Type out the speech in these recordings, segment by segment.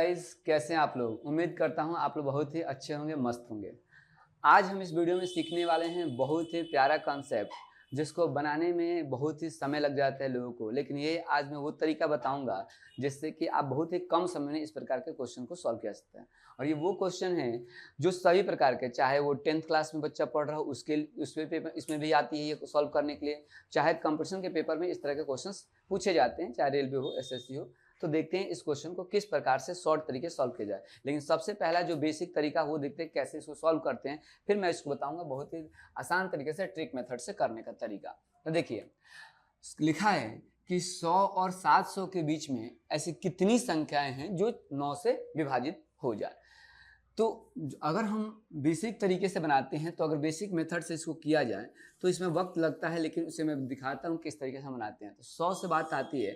Guys, कैसे हैं आप लोग। उम्मीद करता हूं आप लोग बहुत ही अच्छे होंगे, मस्त होंगे। आज हम इस वीडियो में सीखने वाले हैं बहुत ही प्यारा कॉन्सेप्ट जिसको बनाने में बहुत ही समय लग जाता है लोगों को, लेकिन ये आज मैं वो तरीका बताऊंगा जिससे कि आप बहुत ही कम समय में इस प्रकार के क्वेश्चन को सॉल्व कर सकते हैं। और ये वो क्वेश्चन है जो सभी प्रकार के, चाहे वो 10th क्लास में बच्चा पढ़ रहा हो उसके पेपर इसमें भी आती है ये सॉल्व करने के लिए, चाहे कंपटीशन के पेपर में इस तरह के क्वेश्चन पूछे जाते हैं, चाहे रेलवे हो, एसएससी हो। तो देखते हैं इस क्वेश्चन को किस प्रकार से शॉर्ट तरीके सॉल्व किया जाए। लेकिन सबसे पहला जो बेसिक तरीका वो देखते हैं कैसे इसको सॉल्व करते हैं, फिर मैं इसको बताऊंगा बहुत ही आसान तरीके से ट्रिक मेथड से करने का तरीका। तो देखिए लिखा है कि 100 और 700 के बीच में ऐसी कितनी संख्याएं हैं जो 9 से विभाजित हो जाए। तो अगर हम बेसिक तरीके से बनाते हैं, तो अगर बेसिक मेथड से इसको किया जाए तो इसमें वक्त लगता है, लेकिन उसे मैं दिखाता हूँ किस तरीके से हम बनाते हैं। तो 100 से बात आती है,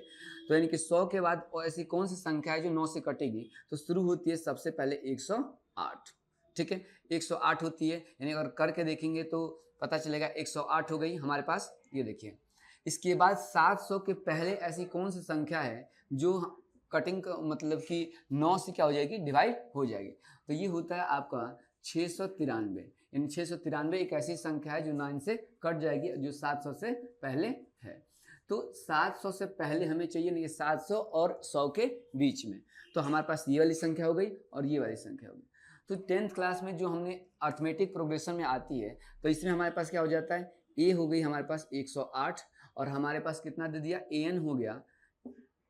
तो यानी कि 100 के बाद ऐसी कौन सी संख्या है जो 9 से कटेगी। तो शुरू होती है सबसे पहले 108, ठीक है, 108 होती है। यानी अगर करके देखेंगे तो पता चलेगा 108 हो गई हमारे पास। ये देखिए, इसके बाद 700 के पहले ऐसी कौन सी संख्या है जो कटिंग का मतलब कि 9 से क्या हो जाएगी, डिवाइड हो जाएगी। तो ये होता है आपका 693। यानी 693 एक ऐसी संख्या है जो 9 से कट जाएगी, जो 700 से पहले है। तो 700 से पहले हमें चाहिए नहीं, 700 और 100 के बीच में। तो हमारे पास ये वाली संख्या हो गई और ये वाली संख्या हो गई। तो 10th क्लास में जो हमने अर्थमेटिक प्रोग्रेशन में आती है, तो इसमें हमारे पास क्या हो जाता है, ए हो गई हमारे पास 108 और हमारे पास कितना दे दिया, एन हो गया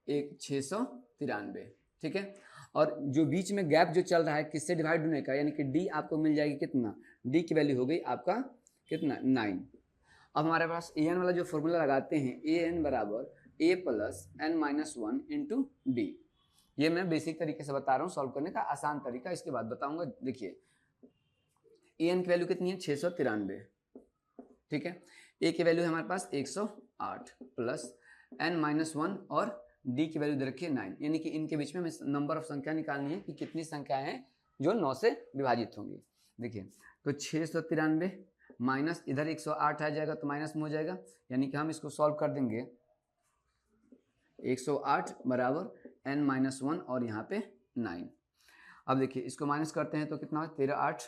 693, ठीक है। और जो बीच में गैप जो चल रहा है किससे डिवाइड होने का, यानी कि डी आपको मिल जाएगी कितना, डी की वैल्यू हो गई आपका कितना, 9। अब हमारे पास ए एन वाला जो फॉर्मूला लगाते हैं, ए एन बराबर A plus N minus 1 into D. ये मैं बेसिक तरीके से बता रहा हूँ सॉल्व करने का आसान तरीका, इसके बाद बताऊंगा। देखिए ए एन की वैल्यू कितनी है, 693, ठीक है। ए की वैल्यू है हमारे पास 108 प्लस एन माइनस 1 और डी की वैल्यू दे रखी है 9। यानी कि इनके बीच में हमें नंबर ऑफ संख्या निकालनी है कि कितनी संख्याएं हैं जो 9 से विभाजित होंगी। देखिए तो 693 माइनस इधर 108 आ जाएगा तो माइनस में हो जाएगा, यानी कि हम इसको सॉल्व कर देंगे। 108 बराबर n माइनस 1 और यहाँ पे 9। अब देखिए इसको माइनस करते हैं तो कितना हो, 13 8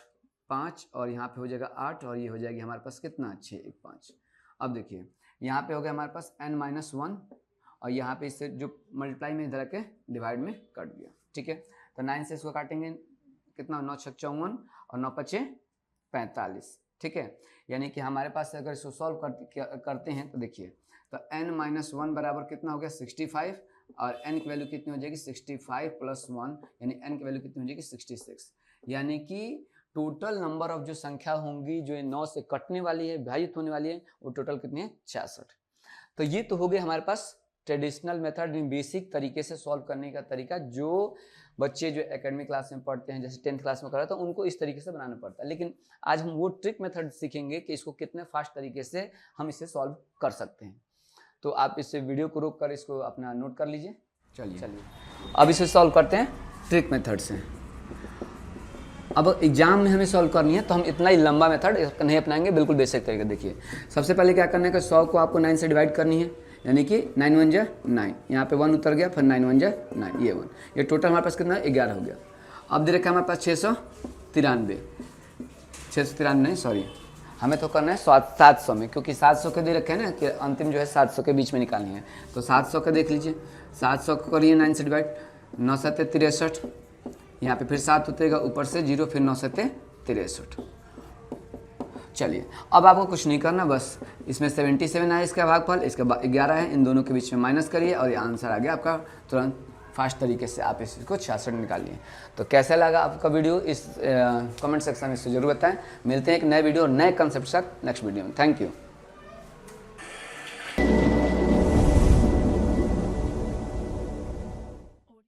5 और यहाँ पे हो जाएगा 8 और ये हो जाएगी हमारे पास कितना, 6 1 5। अब देखिए यहाँ पे हो गया हमारे पास n माइनस 1 और यहाँ पे इससे जो मल्टीप्लाई में इधर के डिवाइड में कट गया, ठीक है। तो 9 से इसको काटेंगे कितना, 9 6 54 और 9 5 45, ठीक है। यानी कि हमारे पास अगर इसको सॉल्व करते हैं तो देखिए, तो n माइनस 1 बराबर कितना हो गया, 65 और n की वैल्यू कितनी हो जाएगी, 65 प्लस 1 यानी n की वैल्यू कितनी हो जाएगी, 66। यानी कि टोटल नंबर ऑफ जो संख्या होंगी जो 9 से कटने वाली है, विभाजित होने वाली है, वो टोटल कितनी है, 66। तो ये तो हो गए हमारे पास ट्रेडिशनल मेथड, बेसिक तरीके से सॉल्व करने का तरीका, जो बच्चे जो एकेडमिक क्लास में पढ़ते हैं, जैसे 10th क्लास में कर रहा था, उनको इस तरीके से बनाना पड़ता है। लेकिन आज हम वो ट्रिक मेथड सीखेंगे कि इसको कितने फास्ट तरीके से हम इसे सॉल्व कर सकते हैं। तो आप इस वीडियो को रोक कर इसको अपना नोट कर लीजिए। चलिए अब इसे सॉल्व करते हैं ट्रिक मेथड से। अब एग्जाम में हमें सॉल्व करनी है तो हम इतना ही लंबा मेथड नहीं अपनाएंगे, बिल्कुल बेसिक तरीका। देखिए सबसे पहले क्या करना है, 100 को आपको 9 से डिवाइड करनी है, यानी कि 9 1 जा 9, यहाँ पे 1 उतर गया, फिर 9 1 जा 9, ये 1, ये टोटल हमारे पास कितना है, 11 हो गया। अब दे रखा है हमारे पास 693 नहीं सॉरी, हमें तो करना है 700 में, क्योंकि 700 के दे रखे हैं ना कि अंतिम जो है 700 के बीच में निकालनी है। तो 700 का देख लीजिए, 700 को करिए 9 से डिवाइड, 9 7 63, यहाँ पे फिर 7 उतरेगा, ऊपर से 0, फिर 9 7 63। चलिए अब आपको कुछ नहीं करना, बस इसमें 77 आया इसका भागफल, इसका 11 है, इन दोनों के बीच में माइनस करिए और ये आंसर आ गया आपका। तुरंत फास्ट तरीके से आप इसको 66 निकालिए। तो कैसा लगा आपका वीडियो, इस कमेंट सेक्शन में इससे जरूर बताएं। मिलते हैं एक नए वीडियो और नए कंसेप्ट के साथ नेक्स्ट वीडियो में। Thank you.